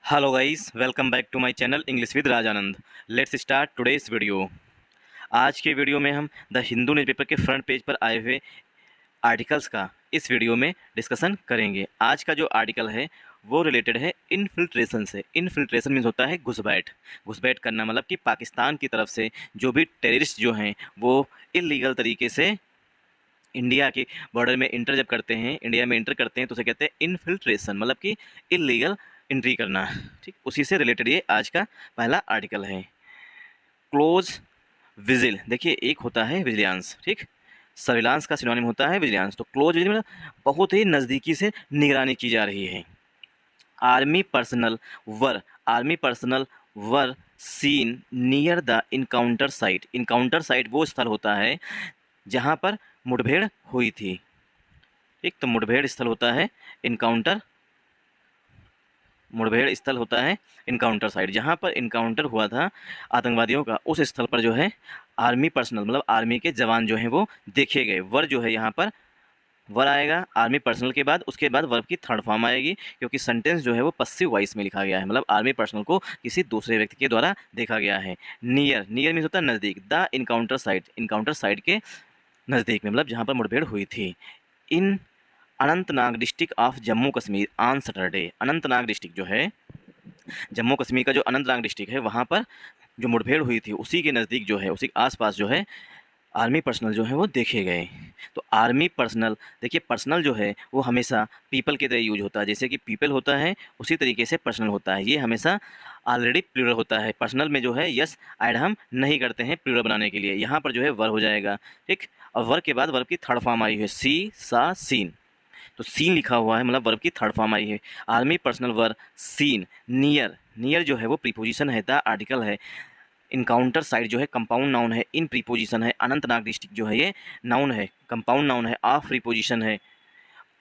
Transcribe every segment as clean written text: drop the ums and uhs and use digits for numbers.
Hello guys, welcome back to my channel English with Rajanand. Let's start today's video. आज के video में हम the Hindu newspaper के front page पर आए हुए आर्टिकल्स का इस वीडियो में डिस्कशन करेंगे। आज का जो आर्टिकल है वो रिलेटेड है इनफिल्ट्रेशन से। इनफिल्ट्रेशन मीन्स होता है घुसपैठ। घुसपैठ करना मतलब कि पाकिस्तान की तरफ से जो भी टेररिस्ट जो हैं वो इलीगल तरीके से इंडिया के बॉर्डर में इंटर जब करते हैं, इंडिया में इंटर करते हैं तो उसे कहते हैं इनफिल्ट्रेशन, मतलब कि इलीगल एंट्री करना। ठीक, उसी से रिलेटेड ये आज का पहला आर्टिकल है। क्लोज विजिल, देखिए एक होता है विजिलेंस, ठीक, सर्विलांस का सिनोनिम होता है विजिलेंस। तो क्लोज विजिल मतलब बहुत ही नज़दीकी से निगरानी की जा रही है। Army personnel were, army personnel were seen near the encounter site. Encounter site वो स्थल होता है जहाँ पर मुठभेड़ हुई थी। ठीक, तो मुठभेड़ स्थल होता है इनकाउंटर, मुठभेड़ स्थल होता है इनकाउंटर साइट। जहाँ पर इनकाउंटर हुआ था आतंकवादियों का, उस स्थल पर जो है आर्मी पर्सनल मतलब आर्मी के जवान जो हैं वो देखे गए। वर जो है यहाँ पर वर आएगा आर्मी पर्सनल के बाद, उसके बाद वर्ब की थर्ड फॉर्म आएगी, क्योंकि सेंटेंस जो है वो पसिव वॉइस में लिखा गया है, मतलब आर्मी पर्सनल को किसी दूसरे व्यक्ति के द्वारा देखा गया है। नियर, नियर मीन्स होता है नज़दीक। The encounter site, encounter site के नज़दीक में, मतलब जहाँ पर मुठभेड़ हुई थी। In Anantnag district of Jammu Kashmir on Saturday. Anantnag district जो है, जम्मू कश्मीर का जो अनंतनाग डिस्ट्रिक्ट है, वहाँ पर जो मुठभेड़ हुई थी उसी के नज़दीक जो है, उसी के आसपास जो है आर्मी पर्सनल जो है वो देखे गए। तो आर्मी पर्सनल, देखिए पर्सनल जो है वो हमेशा पीपल की तरह यूज होता है। जैसे कि पीपल होता है उसी तरीके से पर्सनल होता है। ये हमेशा ऑलरेडी प्लूरल होता है। पर्सनल में जो है यस ऐड हम नहीं करते हैं प्लूरल बनाने के लिए। यहाँ पर जो है वर हो जाएगा। ठीक, और वर के बाद वर्ब की थर्ड फॉर्म आई है सी सा सीन। तो सीन लिखा हुआ है मतलब वर्ब की थर्ड फॉर्म आई है। Army personnel were seen near, near जो है वो प्रीपोजिशन है, द आर्टिकल है। इनकाउंटर साइट जो है कंपाउंड नाउन है, इन प्रीपोजिशन है। अनंतनाग डिस्ट्रिक्ट जो है ये नाउन है, कंपाउंड नाउन है। ऑफ प्रीपोजिशन है,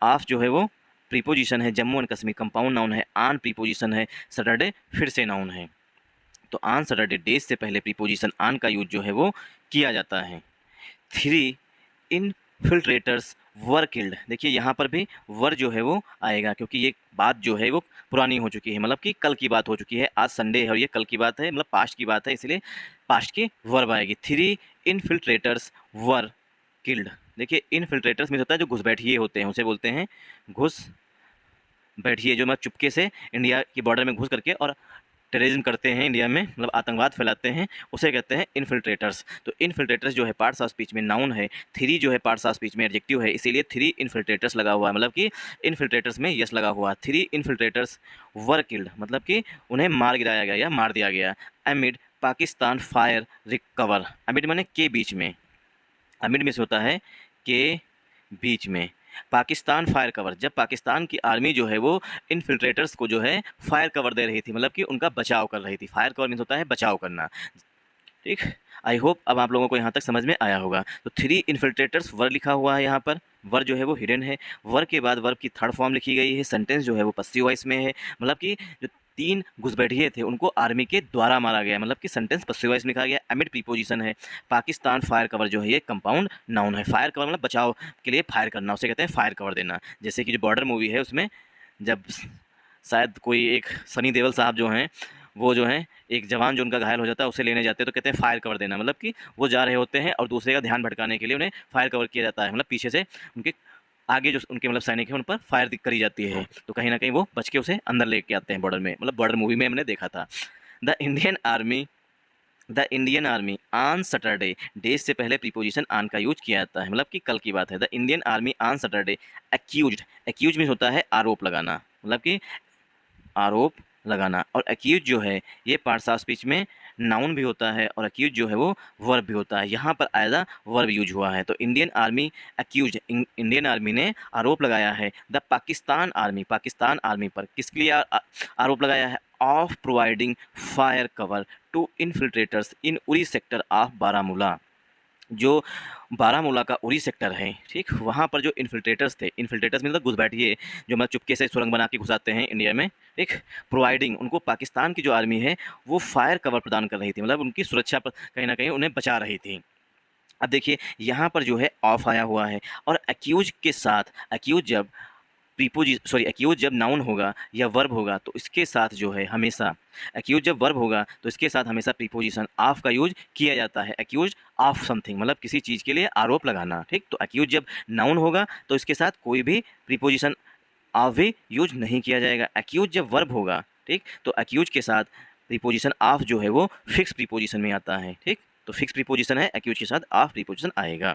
ऑफ जो है वो प्रीपोजिशन है। Jammu and Kashmir compound noun है। ऑन प्रीपोजिशन है। सैटरडे फिर से नाउन है। तो ऑन सैटरडे डेज से पहले प्रीपोजिशन ऑन का यूज जो है वो किया जाता है। 3 इनफिल्ट्रेटर्स वर किल्ड, देखिए यहाँ पर भी वर जो है वो आएगा, क्योंकि ये बात जो है वो पुरानी हो चुकी है, मतलब कि कल की बात हो चुकी है। आज संडे है और ये कल की बात है, मतलब पास्ट की बात है, इसलिए पास्ट की वर्ब आएगी। 3 इनफिल्ट्रेटर्स वर किल्ड। देखिए इनफिल्ट्रेटर्स में होता है जो घुसपैठिए होते हैं, उसे बोलते हैं घुस बैठिए, जो मतलब चुपके से इंडिया की बॉर्डर में घुस करके और टेररिज्म करते हैं इंडिया में, मतलब आतंकवाद फैलाते हैं, उसे कहते हैं इनफिल्ट्रेटर्स। तो इनफिल्ट्रेटर्स जो है पार्ट्स ऑफ स्पीच में नाउन है। 3 जो है पार्ट्स ऑफ स्पीच में एडजेक्टिव है, इसीलिए 3 इनफिल्ट्रेटर्स लगा हुआ है, मतलब कि इनफिल्ट्रेटर्स में यस लगा हुआ है। 3 इनफिल्ट्रेटर्स वर किल्ड, मतलब कि उन्हें मार गिराया गया या मार दिया गया। एमिड पाकिस्तान फायर रिकवर, एमिड माने के बीच में, एमिड में से होता है के बीच में। पाकिस्तान फायर कवर, जब पाकिस्तान की आर्मी जो है वो इनफिल्ट्रेटर्स को जो है फायर कवर दे रही थी, मतलब कि उनका बचाव कर रही थी। फायर कवर मीन्स होता है बचाव करना। ठीक, आई होप अब आप लोगों को यहाँ तक समझ में आया होगा। तो 3 इनफिल्ट्रेटर्स वर लिखा हुआ है यहाँ पर। वर जो है वो हिडन है। वर के बाद वर्ब की थर्ड फॉर्म लिखी गई है। सेंटेंस जो है वो पसिव वॉइस में है, मतलब कि जो 3 घुसपैठिए थे उनको आर्मी के द्वारा मारा गया, मतलब कि सेंटेंस पसिव वॉइस में लिखा गया। एमिड प्रीपोजिशन है। पाकिस्तान फायर कवर जो है ये कंपाउंड नाउन है। फायर कवर मतलब बचाव के लिए फायर करना, उसे कहते हैं फायर कवर देना। जैसे कि जो बॉर्डर मूवी है उसमें जब शायद कोई एक सनी देओल साहब जो हैं वो जो हैं एक जवान जो उनका घायल हो जाता है उसे लेने जाते हैं, तो कहते हैं फायर कवर देना, मतलब कि वो जा रहे होते हैं और दूसरे का ध्यान भटकाने के लिए उन्हें फायर कवर किया जाता है, मतलब पीछे से उनके आगे जो उनके मतलब सैनिक हैं उन पर फायर करी जाती है, तो कहीं ना कहीं वो बच के उसे अंदर लेके आते हैं बॉर्डर में, मतलब बॉर्डर मूवी में हमने देखा था। The Indian army, the Indian army on Saturday, days से पहले प्रीपोजिशन ऑन का यूज किया जाता है, मतलब कि कल की बात है। The Indian army on Saturday accused, accuse में होता है आरोप लगाना, मतलब कि आरोप लगाना। और एक्यूज जो है ये पार्ट्स ऑफ स्पीच में नाउन भी होता है और एक्यूज जो है वो वर्ब भी होता है। यहाँ पर एज अ वर्ब यूज हुआ है। तो Indian army accuse, Indian army ने आरोप लगाया है the Pakistan army, Pakistan army पर किसके लिए आरोप लगाया है? Of providing fire cover to infiltrators in Uri sector of Baramulla. जो बारामूला का उरी सेक्टर है, ठीक, वहाँ पर जो इन्फिल्ट्रेटर्स थे, इन्फिल्ट्रेटर्स मतलब घुसपैठिए जो मतलब चुपके से सुरंग बना के घुसाते हैं इंडिया में, ठीक, प्रोवाइडिंग, उनको पाकिस्तान की जो आर्मी है वो फायर कवर प्रदान कर रही थी, मतलब उनकी सुरक्षा पर कहीं ना कहीं उन्हें बचा रही थी। अब देखिए यहाँ पर जो है ऑफ आया हुआ है और एक्यूज के साथ, एक्यूज जब एक्यूज जब नाउन होगा या वर्ब होगा तो इसके साथ जो है हमेशा, एक्यूज जब वर्ब होगा तो इसके साथ हमेशा प्रीपोजिशन ऑफ का यूज किया जाता है। एक्यूज ऑफ समथिंग मतलब किसी चीज़ के लिए आरोप लगाना, ठीक। तो एक्यूज जब नाउन होगा तो इसके साथ कोई भी प्रीपोजिशन ऑफ भी यूज नहीं किया जाएगा। एक्यूज जब वर्ब होगा, ठीक, तो एक्यूज के साथ प्रीपोजिशन ऑफ जो है वो फिक्स प्रीपोजिशन में आता है, ठीक। तो फिक्स प्रीपोजिशन है, एक्यूज के साथ ऑफ प्रीपोजिशन आएगा।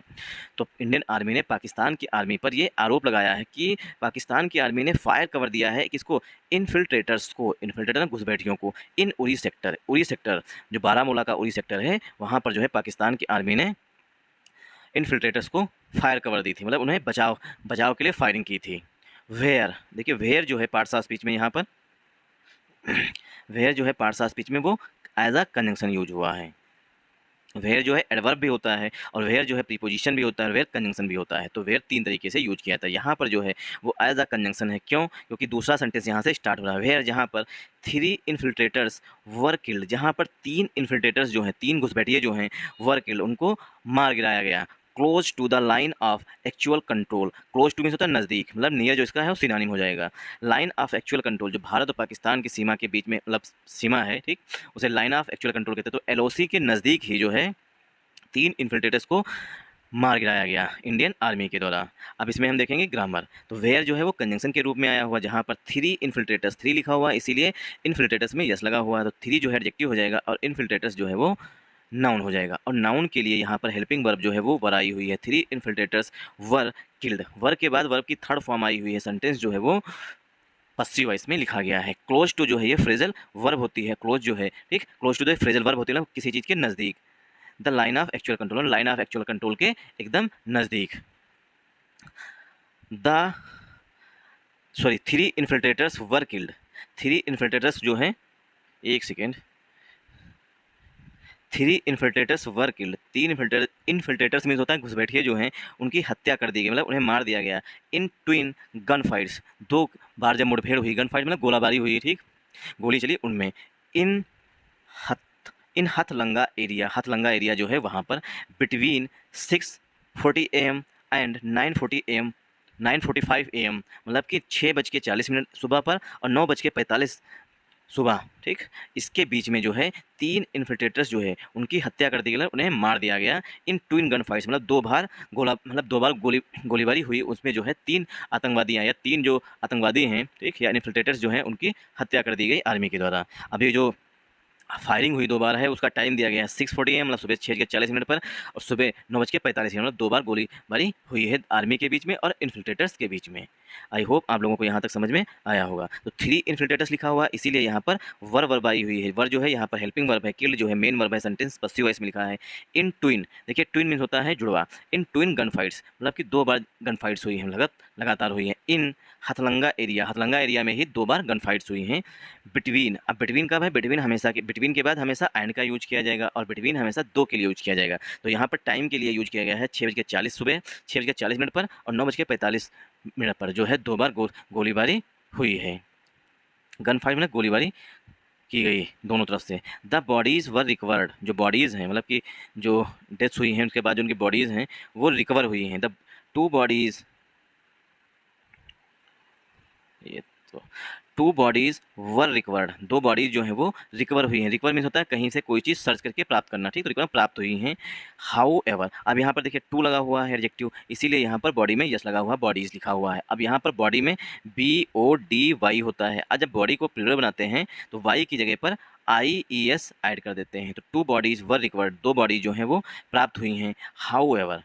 तो इंडियन आर्मी ने पाकिस्तान की आर्मी पर ये आरोप लगाया है कि पाकिस्तान की आर्मी ने फायर कवर दिया है किसको, इन्फिल्ट्रेटर्स को, इन्फिल्ट्रेटर घुसपैठियों को, इन उरी सेक्टर जो बारामूला का उरी सेक्टर है वहाँ पर जो है पाकिस्तान की आर्मी ने इन्फिल्ट्रेटर्स को फायर कवर दी थी, मतलब उन्हें बचाव के लिए फायरिंग की थी। वेयर, देखिए वेयर जो है पार्ट्स ऑफ स्पीच में यहाँ पर वेयर जो है पार्ट्स ऑफ स्पीच में वो एज अ कंजंक्शन यूज हुआ है। वेयर जो है एडवर्ब भी होता है और वेयर जो है प्रीपोजिशन भी होता है, वेयर कंजंक्शन भी होता है। तो वेयर 3 तरीके से यूज किया था। यहाँ पर जो है वो एज अ कंजंक्शन है, क्यों, क्योंकि दूसरा सेंटेंस यहाँ से स्टार्ट हो रहा है। वेयर जहाँ पर 3 इन्फिल्ट्रेटर्स वर किल्ड, जहाँ पर 3 इन्फिल्ट्रेटर्स जो हैं, 3 घुसपैठिए जो हैं वर किल्ड, उनको मार गिराया गया। Close to the line of actual control, close to means होता है नज़दीक, मतलब नियर जो इसका है वो सिनोनिम हो जाएगा। लाइन ऑफ एक्चुअल कंट्रोल जो भारत और पाकिस्तान की सीमा के बीच में मतलब सीमा है, ठीक, उसे लाइन ऑफ एक्चुअल कंट्रोल कहते हैं। तो एलओसी के नज़दीक ही जो है 3 इन्फिल्ट्रेटर्स को मार गिराया गया इंडियन आर्मी के द्वारा। अब इसमें हम देखेंगे ग्रामर। तो वेयर जो है वो कंजंक्शन के रूप में आया हुआ, जहाँ पर 3 इन्फिल्ट्रेटर्स, 3 लिखा हुआ इसीलिए इन्फिल्ट्रेटर्स में यस लगा हुआ है। तो 3 जो है एडजेक्टिव हो जाएगा और इन्फिल्ट्रेटर्स जो है वो नाउन हो जाएगा। और नाउन के लिए यहाँ पर हेल्पिंग वर्ब जो है वो वर आई हुई है। 3 इन्फिल्ट्रेटर्स वर किल्ड, वर के बाद वर्ब की थर्ड फॉर्म आई हुई है। सेंटेंस जो है वो पस्सिव वॉइस में लिखा गया है। क्लोज टू जो है ये फ्रेजल वर्ब होती है, क्लोज जो है, ठीक, क्लोज टू जो फ्रेजल वर्ब होती है किसी चीज़ के नज़दीक। The line of actual control, line of actual control के एकदम नज़दीक। 3 इन्फिल्ट्रेटर्स वर किल्ड, 3 इन्फिल्ट्रेटर्स जो हैं, एक second, 3 infiltrators were killed, 3 infiltrators means होता है घुसपैठिए जो हैं उनकी हत्या कर दी गई, मतलब उन्हें मार दिया गया। इन ट्विन गन फाइट्स, 2 बार जब मुठभेड़ हुई, गन फाइट मतलब गोलाबारी हुई, ठीक, गोली चली उनमें। इन हथलंगा एरिया जो है वहाँ पर बिटवीन 6:40 AM एंड 9:45 AM, मतलब कि 6:40 सुबह पर और 9:45 सुबह, ठीक, इसके बीच में जो है 3 इन्फिल्ट्रेटर्स जो है उनकी हत्या कर दी गई, उन्हें मार दिया गया। इन ट्विन गन फाइट्स मतलब 2 बार गोलीबारी हुई, उसमें जो है 3 आतंकवादी या 3 जो आतंकवादी हैं, ठीक, या इन्फिल्ट्रेटर्स जो हैं उनकी हत्या कर दी गई आर्मी के द्वारा। अभी जो फायरिंग हुई 2 बार है उसका टाइम दिया गया है 6:40 AM मतलब सुबह 6:40 पर, और सुबह 9:45 मतलब 2 बार गोलीबारी हुई है आर्मी के बीच में और इन्फिल्ट्रेटर्स के बीच में। आई होप आप लोगों को यहाँ तक समझ में आया होगा। तो 3 इन्फिल्ट्रेटर्स लिखा हुआ इसीलिए यहाँ पर वर्ब आई हुई है। वर्ब जो है यहाँ पर हेल्पिंग वर्ब है, किल्ड जो है मेन वर्ब है, सेंटेंस पस्सिव वॉइस में लिखा है। इन ट्विन, देखिए ट्विन मीन्स होता है जुड़वा। इन ट्विन गन फाइट्स मतलब कि 2 बार गन फाइट्स हुई हैं, लगातार हुई हैं। इन हथलंगा एरिया में ही 2 बार गन फाइट्स हुई हैं। बिटवीन, अब बिटवीन कब है, बिटवीन के बाद हमेशा एंड का यूज किया जाएगा और बिटवीन हमेशा 2 के लिए यूज किया जाएगा। तो यहाँ पर टाइम के लिए यूज किया गया है 6:40 सुबह 6:40 पर और 9:45 पर जो है 2 बार गोलीबारी हुई है। गन फाइट में गोलीबारी की गई दोनों तरफ से। द बॉडीज़ वर रिकवर्ड, जो बॉडीज़ हैं मतलब कि जो डेथ्स हुई हैं उसके बाद जो उनकी बॉडीज़ हैं वो रिकवर हुई हैं। द 2 बॉडीज़, ये तो 2 बॉडीज़ वर रिकवर्ड, 2 बॉडीज़ जो हैं वो रिकवर हुई हैं। रिकवर मीन्स होता है कहीं से कोई चीज़ सर्च करके प्राप्त करना, ठीक, तो रिकवर प्राप्त हुई हैं। हाउ एवर, अब यहाँ पर देखिए 2 लगा हुआ है एडजेक्टिव, इसीलिए यहाँ पर बॉडी में यस लगा हुआ, बॉडीज़ लिखा हुआ है। अब यहाँ पर बॉडी में BODY होता है। आज जब बॉडी को प्लूरल बनाते हैं तो वाई की जगह पर IES ऐड कर देते हैं। तो 2 बॉडीज़ वर रिकवर्ड, 2 बॉडीज़ जो हैं वो प्राप्त हुई हैं। हाउ एवर,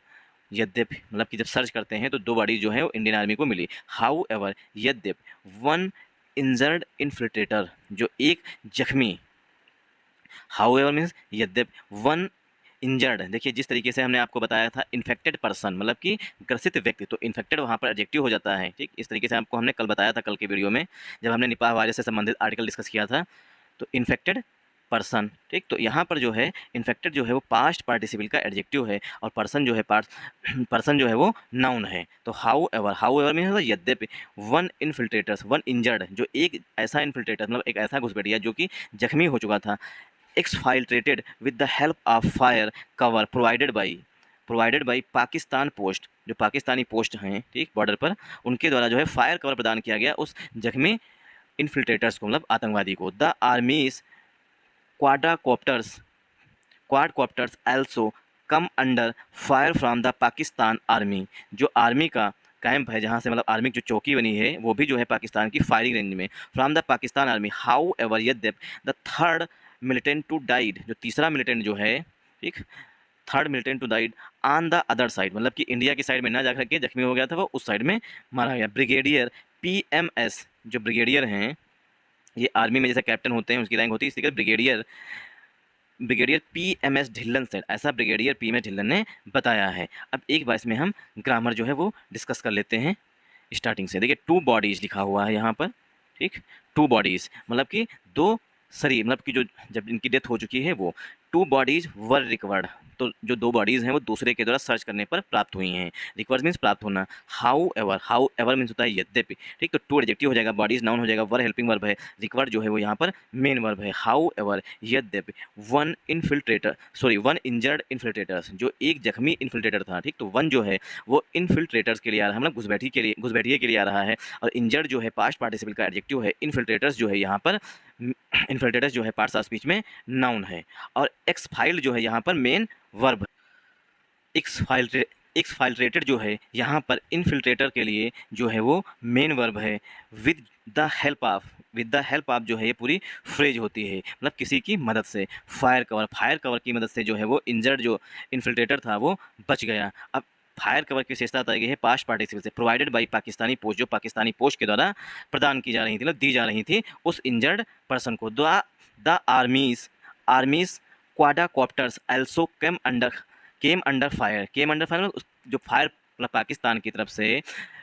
यद्यपि मतलब कि जब सर्च करते हैं तो 2 बॉडीज जो है वो इंडियन आर्मी को मिली। हाउ एवर, यद्यपि 1 इंजर्ड इन्फिल्ट्रेटर, जो एक जख्मी, हाउ एवर मीन्स यद्यपि 1 इंजर्ड, देखिए जिस तरीके से हमने आपको बताया था इन्फेक्टेड पर्सन मतलब कि ग्रसित व्यक्ति, तो इन्फेक्टेड वहाँ पर एडजेक्टिव हो जाता है, ठीक, इस तरीके से आपको हमने कल बताया था, कल के वीडियो में जब हमने निपाह वायरस से संबंधित आर्टिकल डिस्कस किया था। तो इन्फेक्टेड पर्सन, ठीक, तो यहाँ पर जो है इन्फेक्टेड जो है वो पास्ट पार्टिसिपल का एडजेक्टिव है और पर्सन जो है पर्सन जो है वो नाउन है। तो हाउ एवर मीन्स यद्यपि 1 इन्फिल्ट्रेटर्स, 1 इंजर्ड, जो एक ऐसा इन्फिल्ट्रेटर मतलब एक ऐसा घुसपैठिया जो कि जख्मी हो चुका था, exfiltrated with the help of fire cover provided by, provided by Pakistan post, जो पाकिस्तानी पोस्ट हैं ठीक बॉर्डर पर, उनके द्वारा जो है फायर कवर प्रदान किया गया उस जख्मी इन्फिल्ट्रेटर्स को, मतलब आतंकवादी को। The army's quadracopters quadcopters also come under fire from the Pakistan army, जो आर्मी का कैंप है जहाँ से मतलब आर्मी की जो चौकी बनी है वो भी जो है पाकिस्तान की फायरिंग रेंज में, from the Pakistan army. However यद्यप the third militant to died, जो तीसरा मिलिटेंट जो है ठीक, third militant to died on the other side, मतलब कि इंडिया की साइड में ना जा करके जख्मी हो गया था वो, उस साइड में मारा गया। ब्रिगेडियर PMS, जो ब्रिगेडियर हैं ये आर्मी में जैसे कैप्टन होते हैं उसकी रैंक होती है, इसी तरह ब्रिगेडियर PMS ढिल्लन सेड, ऐसा ब्रिगेडियर PMS ढिल्लन ने बताया है। अब एक बार इसमें हम ग्रामर जो है वो डिस्कस कर लेते हैं स्टार्टिंग से। देखिए टू बॉडीज़ लिखा हुआ है यहाँ पर ठीक, टू बॉडीज़ मतलब कि दो शरीर, मतलब कि जो जब इनकी डेथ हो चुकी है वो, टू बॉडीज़ वर रिकवर्ड, तो जो दो बॉडीज़ हैं वो दूसरे के द्वारा सर्च करने पर प्राप्त हुई हैं। रिकवर मीन्स प्राप्त होना। हाउ एवर मीन्स होता है यद्यपि ठीक, तो टू एडजेक्टिव हो जाएगा, बॉडीज़ नाउन हो जाएगा, वर हेल्पिंग वर्ब है, रिकवर जो है वो यहाँ पर मेन वर्ब है। हाउ एवर यद्यपि वन इंजर्ड इन्फिल्ट्रेटर्स, जो एक जख्मी इन्फिल्ट्रेटर था ठीक, तो वन जो है वो इन्फिल्ट्रेटर्स के लिए आ रहा है, मतलब घुसपैठिए के लिए आ रहा है, और इंजर्ड जो है पास्ट पार्टिसिपल का एडजेक्टिव है, इन्फिल्ट्रेटर्स जो है यहाँ पर इन्फिल्ट्रेटर्स जो है पार्ट्स ऑफ स्पीच में नाउन है, और एक्सफाइल्ड जो है यहाँ पर मेन वर्ब। एक्सफाइल्ट्रेटेड जो है यहाँ पर इन्फिल्ट्रेटर के लिए जो है वो मेन वर्ब है। विद द हेल्प ऑफ जो है ये पूरी फ्रेज होती है, मतलब किसी की मदद से। फायर कवर की मदद से जो है वो इंजर्ड जो इन्फिल्ट्रेटर था वो बच गया। अब फायर कवर की विशेषता बताई गई है पास्ट पार्टिसिपल से, प्रोवाइडेड बाई पाकिस्तानी पोस्ट, जो पाकिस्तानी पोस्ट के द्वारा प्रदान की जा रही थी, मतलब दी जा रही थी उस इंजर्ड पर्सन को। The army's quadracopters also came under fire मतलब जो फायर मतलब पाकिस्तान की तरफ से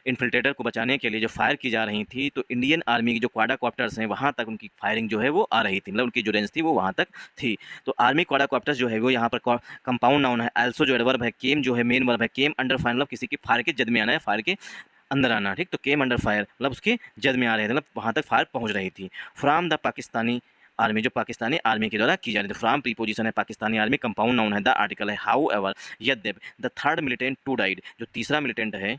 इन्फिल्ट्रेटर को बचाने के लिए जो फायर की जा रही थी, तो इंडियन आर्मी की जो क्वाड्राकॉप्टर्स हैं वहाँ तक उनकी फायरिंग जो है वो आ रही थी, मतलब उनकी जो रेंज थी वो वहाँ तक थी। तो आर्मी क्वाड्राकॉप्टर्स जो है वो यहाँ पर कंपाउंड नाउन है, आल्सो जो एडवर्ब है, केम जो है मेन वर्ब है, केम अंडर फायर मतलब किसी की फायर के जद में आना है, फायर के अंदर आना ठीक, तो केम अंडर फायर मतलब उसके जद में आ रहे थे, मतलब वहाँ तक फायर पहुँच रही थी। फ्राम द पाकिस्तानी आर्मी, जो पाकिस्तानी आर्मी के द्वारा की जा रही थी। फ्राम प्रीपोजिशन है, पाकिस्तानी आर्मी, कंपाउंड नाउन है, द आर्टिकल है। हाउ एवर यद्यप the third militant to died, जो तीसरा मिलिटेंट है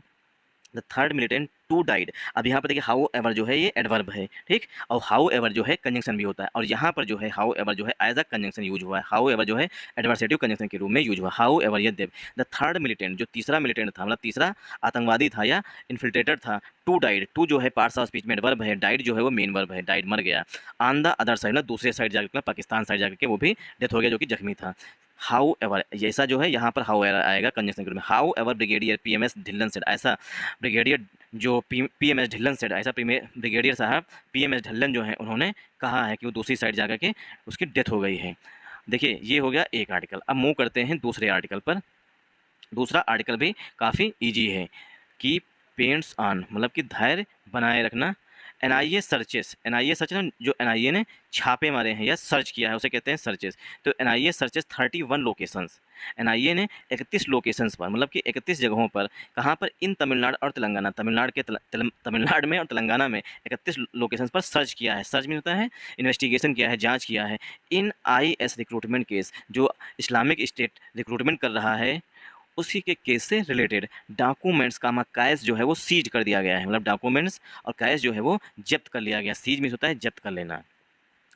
the third militant to died. अब यहाँ पर देखिए हाउ एवर जो है ये एडवर्ब है ठीक, और हाउ एवर जो है कंजंक्शन भी होता है, और यहाँ पर जो है हाउ एवर जो है एज अ कंजंक्शन यूज हुआ है, हाउ एवर जो है एडवर्सेटिव कंजंक्शन के रूप में यूज हुआ। हाउ एवर यद्यप द थर्ड मिलिटेंट, जो तीसरा मिलिटेंट था मतलब तीसरा आतंकवादी था या इन्फिल्ट्रेटर था, टू डाइड, टू जो है पार्ट्स ऑफ स्पीच में एडवर्ब है, डाइड जो है वो मेन वर्ब है, डाइड मर गया। ऑन द अदर साइड मतलब दूसरे साइड जाकर पाकिस्तान साइड जाकर के वो भी डेथ हो गया जो कि जख्मी था। हाउ एवर जैसा जो है यहाँ पर हाउ एवर आएगा कंजंक्शन के रूप में। How ever brigadier PMS Dhillon said, ऐसा ब्रिगेडियर जो PMS ढिल्लन सेड, ऐसा ब्रिगेडियर साहब PMS ढिल्लन जो है उन्होंने कहा है कि वो दूसरी साइड जाकर के उसकी डेथ हो गई है। देखिए ये हो गया एक आर्टिकल। अब मूव करते हैं दूसरे आर्टिकल पर। दूसरा आर्टिकल भी काफ़ी ईजी है कि पेंट्स ऑन मतलब कि धैर्य बनाए रखना। NIA सर्चेस जो NIA ने छापे मारे हैं या सर्च किया है उसे कहते हैं सर्चेस। तो NIA सर्चेस 31 लोकेशंस, NIA ने 31 लोकेशंस पर मतलब कि 31 जगहों पर, कहाँ पर, इन तमिलनाडु और तेलंगाना, तमिलनाडु में और तेलंगाना में 31 लोकेशंस पर सर्च किया है। सर्च में होता है इन्वेस्टिगेशन किया है, जांच किया है। इन IS रिक्रूटमेंट केस, जो इस्लामिक स्टेट रिक्रूटमेंट कर रहा है उसी के केस से रिलेटेड डॉक्यूमेंट्स का कैश जो है वो सीज कर दिया गया है, मतलब डॉक्यूमेंट्स और कैश जो है वो जब्त कर लिया गया। सीज मीन्स होता है जब्त कर लेना।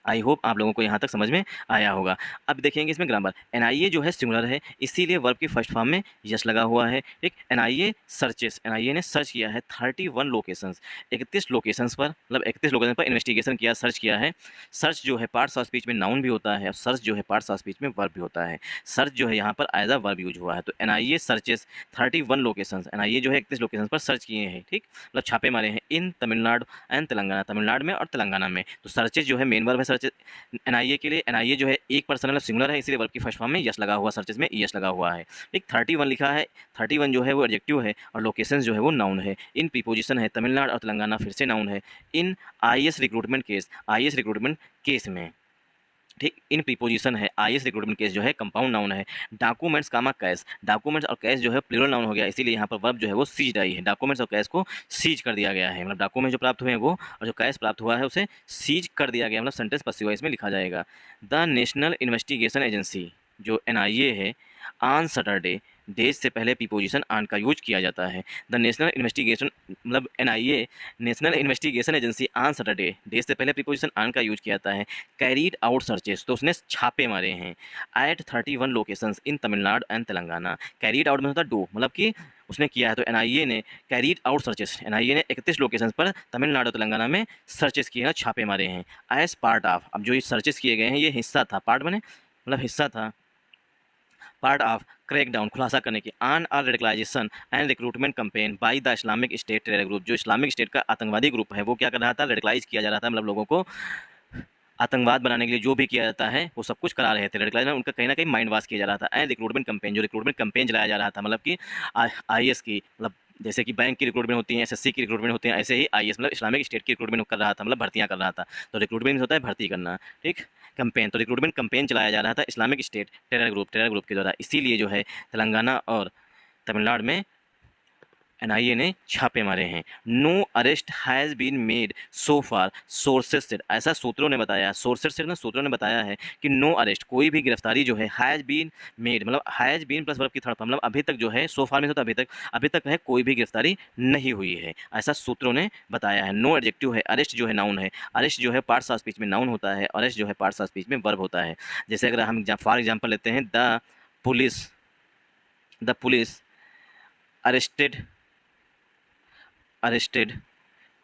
आई होप आप लोगों को यहाँ तक समझ में आया होगा। अब देखेंगे इसमें ग्रामर। NIA जो है सिंगुलर है इसीलिए वर्ब की फर्स्ट फॉर्म में यस लगा हुआ है ठीक। NIA सर्चेस, NIA ने सर्च किया है 31 लोकेशंस, 31 लोकेशंस पर, मतलब 31 लोकेशन पर इन्वेस्टिगेशन किया, सर्च किया है। सर्च जो है पार्ट्स ऑफ स्पीच में नाउन भी होता है और सर्च जो है पार्ट्स ऑफ स्पीच में वर्ब भी होता है। सर्च जो है यहाँ पर एज अ वर्ब यूज हुआ है। तो NIA सर्चेस 31 लोकेशंस, NIA जो है 31 लोकेशन पर सर्च किए हैं ठीक, मतलब छापे मारे हैं। इन तमिलनाडु एंड तेलंगाना, तमिलनाडु में और तेलंगाना में। तो सर्चेज जो है मेन वर्ब है सर्च NIA के लिए। NIA जो है एक पर्सन मतलब सिंगुलर है इसलिए वर्ब की फर्स्ट फॉर्म में यस लगा हुआ, सर्चेज में यस लगा हुआ है ठीक। 31 लिखा है, 31 जो है वो एडजेक्टिव है और लोकेशंस जो है वो नाउन है। इन प्रीपोजिशन है, तमिलनाडु और तेलंगाना फिर से नाउन है। इन IS रिक्रूटमेंट केस में ठीक। इन प्रीपोजिशन है, IS रिक्रूटमेंट केस जो है कंपाउंड नाउन है। डॉक्यूमेंट्स कामा कैश, डॉक्यूमेंट्स और कैश जो है प्लूरल नाउन हो गया इसीलिए यहाँ पर वर्ब जो है वो सीज आई है। डॉक्यूमेंट्स और कैश को सीज कर दिया गया है, मतलब डॉक्यूमेंट जो प्राप्त हुए हैं वो और जो कैश प्राप्त हुआ है उसे सीज कर दिया गया, मतलब सेंटेंस पसिव वॉइस में लिखा जाएगा। द नेशनल इन्वेस्टिगेशन एजेंसी जो NIA है ऑन सैटरडे देश से पहले प्रीपोजिशन ऑन का यूज किया जाता है। द नेशनल इन्वेस्टिगेशन मतलब NIA national investigation agency on Saturday, देश से पहले प्रीपोजिशन ऑन का यूज किया जाता है। कैरीड आउट सर्चेस, तो उसने छापे मारे हैं at 31 locations in Tamil Nadu and Telangana. Carried out में होता है डू, मतलब कि उसने किया है, तो NIA ने कैरीड आउट सर्चेस, NIA ने 31 लोकेशंस पर तमिलनाडु तेलंगाना में सर्चेस किए हैं, छापे मारे हैं। एज पार्ट ऑफ, अब जो ये सर्चेस किए गए हैं ये हिस्सा था, पार्ट बने मतलब हिस्सा था, पार्ट ऑफ क्रैकडाउन, खुलासा करने की on are radicalisation and recruitment campaign by the Islamic State terror group. जो इस्लामिक स्टेट का आतंकवादी ग्रुप है वो क्या कर रहा था, रेडिकलाइज किया जा रहा था, मतलब लोगों को आतंकवाद बनाने के लिए जो भी किया जाता है वो सब कुछ करा रहे थे। रेडिकलाइज में उनका कहीं ना कहीं माइंड वॉश किया जा रहा था। एंड रिक्रूटमेंट कैंपेन, जो रिक्रूटमेंट कैंपेन चलाया जा रहा था, मतलब कि IS की, मतलब जैसे कि बैंक की रिक्रूटमेंट होती है, SSC की रिक्रूटमेंट होती है, ऐसे ही IS मतलब इस्लामिक स्टेट की रिक्रूटमेंट कर रहा था, मतलब भर्तियां कर रहा था। तो रिक्रूटमेंट होता है भर्ती करना, ठीक। कैंपेन, तो रिक्रूटमेंट कैंपेन चलाया जा रहा था इस्लामिक स्टेट टेरर ग्रुप के द्वारा, इसीलिए जो है तेलंगाना और तमिलनाडु में NIA ने छापे मारे हैं। No arrest has been made so far, sources said, ऐसा सूत्रों ने बताया, सोर्सेज सेड ना सूत्रों ने बताया है कि नो अरेस्ट, कोई भी गिरफ्तारी जो है, हैज़ बीन मेड मतलब हैज़ बीन प्लस वर्ब की थर्ड फॉर्म, मतलब अभी तक जो है, सो फार में तो अभी तक है कोई भी गिरफ्तारी नहीं हुई है, ऐसा सूत्रों ने बताया है। नो एडजेक्टिव है, अरेस्ट जो है नाउन है, अरेस्ट जो है पार्ट्स ऑफ स्पीच में नाउन होता है, अरेस्ट जो है पार्ट्स ऑफ स्पीच में वर्ब होता है। जैसे अगर हम फॉर एग्जाम्पल लेते हैं, द पुलिस अरेस्टेड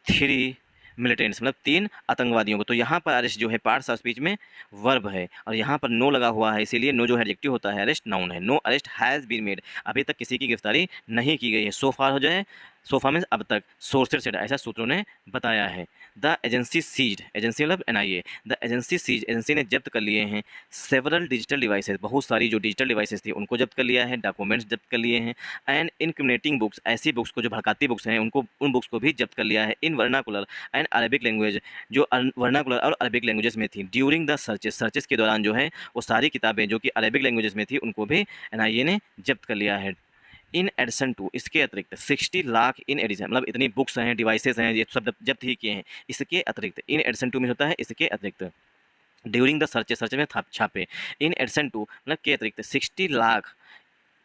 3 मिलिटेंट्स, मतलब 3 आतंकवादियों को। तो यहाँ पर अरेस्ट जो है पार्ट्स ऑफ स्पीच में वर्ब है, और यहाँ पर नो लगा हुआ है, इसीलिए नो जो है एडजेक्टिव होता है, अरेस्ट नाउन है। No arrest has been made, अभी तक किसी की गिरफ्तारी नहीं की गई है। सो फार हो जाए, सो फार मीन्स अब तक, सोर्सेज सेड, ऐसा सूत्रों ने बताया है। द एजेंसी सीज्ड, एजेंसी मतलब NIA, the agency seize, agency ने जब्त कर लिए हैं सेवरल डिजिटल डिवाइसेस, बहुत सारी जो डिजिटल डिवाइसेस थी उनको जब्त कर लिया है, डॉक्यूमेंट्स जब्त कर लिए हैं। एंड इनक्रिमिनेटिंग बुक्स, ऐसी बुक्स को जो भड़काती बुक्स हैं उनको, उन बुक्स को भी जब्त कर लिया है। इन वर्नाकुलर एंड अरबिक लैंग्वेज, जो वर्नाकुलर और अरबिक लैंग्वेजेस में थी। ड्यूरिंग द सर्चेस के दौरान जो है वो सारी किताबें जो कि अरबिक लैंग्वेजेस में थी उनको भी NIA ने जब्त कर लिया है। इन एडिशन टू, इसके अतिरिक्त 60 लाख, इन एडिशन मतलब इतनी बुक्स हैं, डिवाइसेस हैं, ये सब जब्त ही किए हैं। इसके अतिरिक्त, इन एडिशन टू में होता है इसके अतिरिक्त, ड्यूरिंग द सर्च में छापे। इन एडिशन टू मतलब के अतिरिक्त 60 लाख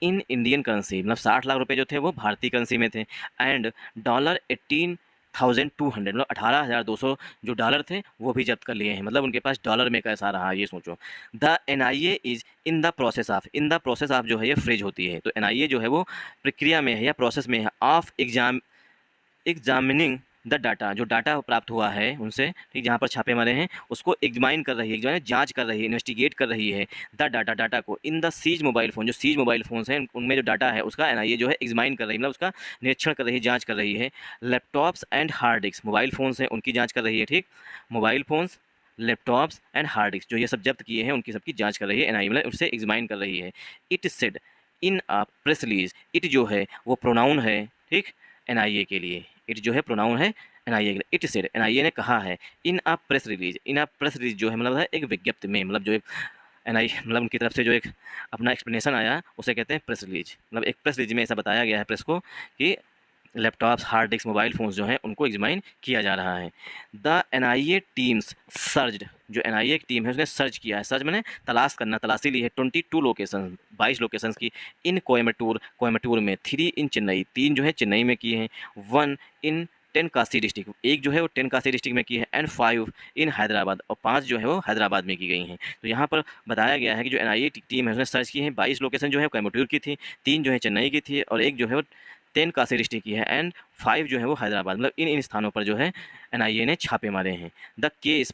इन इंडियन करेंसी, मतलब 60 लाख रुपए जो थे वो भारतीय करेंसी में थे। एंड $18,200 मतलब 18,200 जो डॉलर थे वो भी जब्त कर लिए हैं, मतलब उनके पास डॉलर में कैसा रहा ये सोचो। The NIA is in the process of, in the process of जो है ये फ्रेज होती है, तो NIA जो है वो प्रक्रिया में है या प्रोसेस में है, ऑफ एग्जामिनिंग द डाटा, जो डाटा प्राप्त हुआ है उनसे, ठीक, जहाँ पर छापे मारे हैं उसको एग्जामाइन कर रही है, एग्जामिन जांच कर रही है, इन्वेस्टिगेट कर रही है। द डाटा को in the seize mobile phone, जो सीज मोबाइल फ़ोन्स हैं उनमें जो डाटा है उसका NIA जो है एग्जामाइन कर रही है, मतलब उसका निरीक्षण कर रही है, जाँच कर रही है। Laptops and hard disk, mobile phones हैं उनकी जाँच कर रही है, ठीक, mobile phones, laptops and hard disk जो ये सब जब्त किए हैं उनकी सबकी जाँच कर रही है NIA, मतलब उससे एग्जामाइन कर रही है। It said in a press release, it जो है वो प्रोनाउन है, ठीक, NIA के लिए, इट जो है प्रोनाउन है NIA के लिए। इट सेड, NIA ने कहा है, in a press release, in a press release जो है मतलब है एक विज्ञप्ति में, मतलब जो एक NIA मतलब उनकी तरफ से जो एक अपना एक्सप्लेनेशन आया उसे कहते हैं प्रेस रिलीज, मतलब एक प्रेस रिलीज में ऐसा बताया गया है प्रेस को कि laptops, hard disk, mobile phones जो हैं उनको एग्जामाइन किया जा रहा है। द NIA टीम्स सर्च्ड, जो NIA की टीम है उसने सर्च किया है, सर्च मैंने तलाश करना, तलाशी ली है 22 लोकेशन, 22 लोकेशंस की। इन कोयम्बटूर में, 3 इन चेन्नई, 3 जो है चेन्नई में की हैं, 1 इन टेनकासी डिस्ट्रिक्ट, एक जो है वो टेनकासी डिस्ट्रिक्ट में की है, एंड 5 इन हैदराबाद, और 5 जो है वो हैदराबाद में की गई हैं। तो यहाँ पर बताया गया है कि जो NIA टीम है उसने सर्च की है, 22 लोकेशन जो है कोयम्बटूर की थी, 3 जो है चेन्नई की थी, और एक जो है वो 10 काशी डिस्ट्रिक्ट की है, एंड 5 जो है वो हैदराबाद, मतलब इन स्थानों पर जो है NIA ने छापे मारे हैं। The case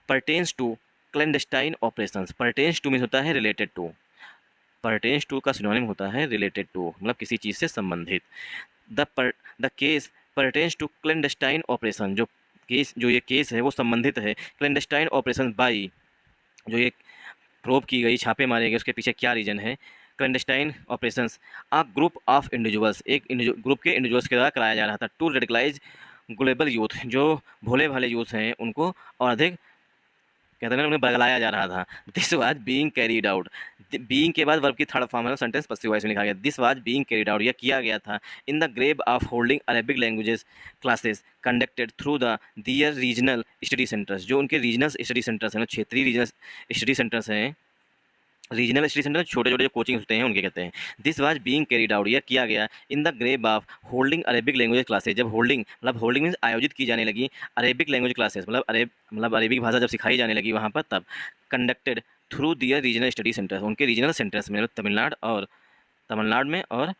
pertains to clandestine operations, pertains to means होता है रिलेटेड टू, परटेन्स टू का सिनोनिम होता है रिलेटेड टू, मतलब किसी चीज़ से संबंधित। The case pertains to clandestine operation, जो ये केस है वो संबंधित है क्लैंडस्टाइन ऑपरेशन बाई, जो ये प्रोब की गई, छापे मारे गए, उसके पीछे क्या रीजन है। Clandestine operations a group of individuals, एक ग्रुप के इंडिविजुअल्स के द्वारा कराया जा रहा था, टू रेडिकलाइज ग्लोबल यूथ, जो भोले भाले यूथ हैं उनको और अधिक कहते हैं उन्हें बगलाया जा रहा था। This was being carried out, being के बाद वर्ब की थर्ड फॉर्म है, सेंटेंस पसिव वॉइस में लिखा गया, this was being carried out, यह किया गया था in the grave of holding Arabic languages classes conducted through the their regional study centres, जो उनके रीजनल स्टडी सेंटर्स हैं, क्षेत्रीय रीजनल स्टडी सेंटर्स हैं, रीजनल स्टडी सेंटर छोटे छोटे जो कोचिंग होते हैं उनके कहते हैं। This was being carried out, यह किया गया in the grave of holding Arabic language classes. जब होल्डिंग मतलब होल्डिंग मीन्स आयोजित की जाने लगी अरेबिक लैंग्वेज क्लासेस, मतलब अरेबिक भाषा जब सिखाई जाने लगी वहाँ पर, तब conducted through their regional study centres, उनके रीजनल सेंटर्स में, मतलब तमिलनाडु में और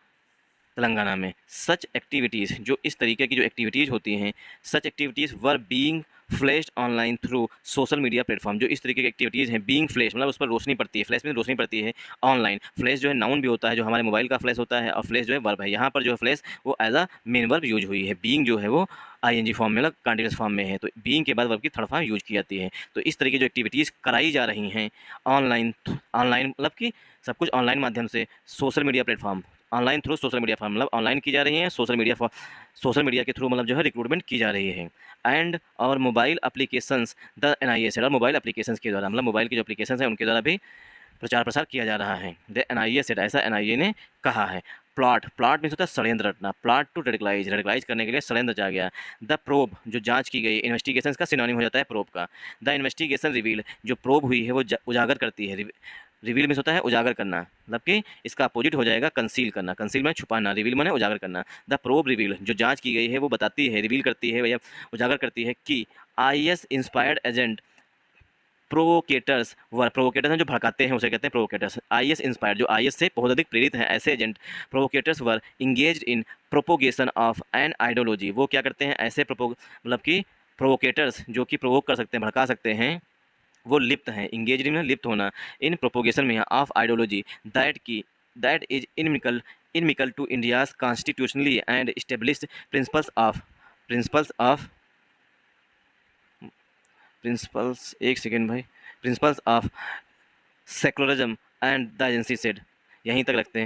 तेलंगाना में। सच एक्टिविटीज़, जो इस तरीके की जो एक्टिविटीज़ होती हैं, such activities were being flashed online through social media platform. जो इस तरीके की एक्टिविटीज़ हैं, बीइंग फ्लैश मतलब उस पर रोशनी पड़ती है, फ्लैश में रोशनी पड़ती है ऑनलाइन। फ्लैश जो है नाउन भी होता है, जो हमारे मोबाइल का फ्लैश होता है, और फ्लैश जो है वर्ब है। यहाँ पर जो है फ्लैश वो as a main verb use हुई है। बीइंग जो है वो आईएनजी फॉर्म में, मतलब कंटीन्यूअस फॉर्म में है, तो बीइंग के बाद वर्ब की थर्ड फॉर्म यूज की जाती है। तो इस तरीके जो एक्टिविटीज़ कराई जा रही हैं ऑनलाइन, मतलब कि सब कुछ ऑनलाइन माध्यम से, social media platform, online through social media form, मतलब ऑनलाइन की जा रही हैं, सोशल मीडिया के थ्रू मतलब जो है रिक्रूटमेंट की जा रही है। एंड और mobile applications the NIA said, और मोबाइल एप्लीकेशंस के द्वारा, मतलब मोबाइल की जो एप्लीकेशंस हैं उनके द्वारा भी प्रचार प्रसार किया जा रहा है। द एनआईए सेड, ऐसा एनआईए ने कहा है। प्लॉट मीन्स होता है षड्यंत्र रचना, प्लॉट टू रेडिकलाइज करने के लिए षड्यंत्र रचा गया। द प्रोब, जो जांच की गई, इन्वेस्टिगेशन का सिनोनिम हो जाता है प्रोब का। द इन्वेस्टिगेशन रिवील, जो प्रोब हुई है वो उजागर करती है। रिवील मीन्स होता है उजागर करना, मतलब कि इसका अपोजिट हो जाएगा कंसील करना, कंसील में छुपाना, रिवील माने उजागर करना। द प्रोब रिवील, जो जांच की गई है वो बताती है, रिवील करती है या उजागर करती है कि आईएस इंस्पायर्ड एजेंट प्रोवोकेटर्स हैं, जो भड़काते हैं उसे कहते हैं प्रोवोकेटर्स। आईएस इंस्पायर्ड, जो आईएस से बहुत अधिक प्रेरित हैं, ऐसे agent provocateurs were engaged in propagation of an ideology. वो क्या करते हैं, ऐसे मतलब कि प्रोवोकेटर्स जो कि प्रोवोक कर सकते हैं, भड़का सकते हैं, वो लिप्त हैं, इंगेज में लिप्त होना, इन प्रोपोगेशन में of ideology that is inimical to India's constitutionally and established principles एक सेकेंड भाई, principles of secularism and the agency said. यहीं तक रखते हैं।